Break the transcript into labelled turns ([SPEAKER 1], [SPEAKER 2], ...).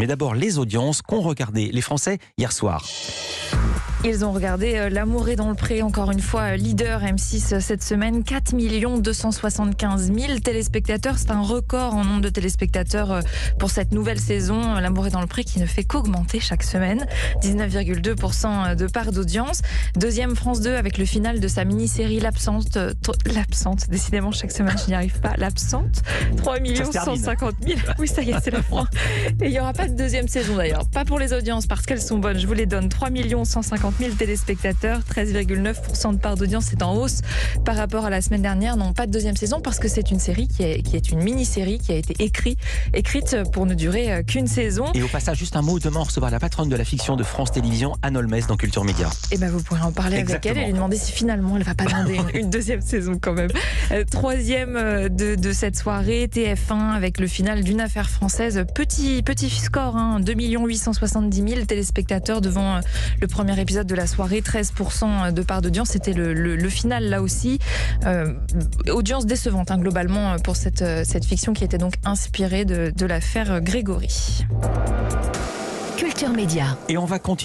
[SPEAKER 1] Mais d'abord, les audiences qu'ont regardé les Français hier soir.
[SPEAKER 2] Ils ont regardé L'amour est dans le pré, encore une fois leader M6 cette semaine. 4 275 000 téléspectateurs. C'est un record en nombre de téléspectateurs pour cette nouvelle saison. L'amour est dans le pré qui ne fait qu'augmenter chaque semaine. 19,2% de part d'audience. Deuxième, France 2 avec le final de sa mini-série L'Absente. Décidément, chaque semaine, je n'y arrive pas. L'Absente. 3 150 000. Oui, ça y est, c'est la fin. Et il n'y aura pas de deuxième saison d'ailleurs. Pas pour les audiences parce qu'elles sont bonnes. Je vous les donne. 3 150 000 téléspectateurs, 13,9% de part d'audience, c'est en hausse par rapport à la semaine dernière. Non, pas de deuxième saison parce que c'est une série qui est une mini-série qui a été écrite pour ne durer qu'une saison.
[SPEAKER 1] Et au passage, juste un mot, demain on recevra la patronne de la fiction de France Télévisions, Anne Holmes, dans Culture Média.
[SPEAKER 2] Et ben vous pourrez en parler avec elle et lui demander si finalement elle va pas demander une deuxième saison quand même. Troisième de cette soirée, TF1 avec le final d'une affaire française. Petit score, 2 870 000 téléspectateurs devant le premier épisode de la soirée, 13% de part d'audience. C'était le final là aussi. Audience décevante globalement pour cette fiction qui était donc inspirée de l'affaire Grégory.
[SPEAKER 3] Culture Média.
[SPEAKER 1] Et on va continuer.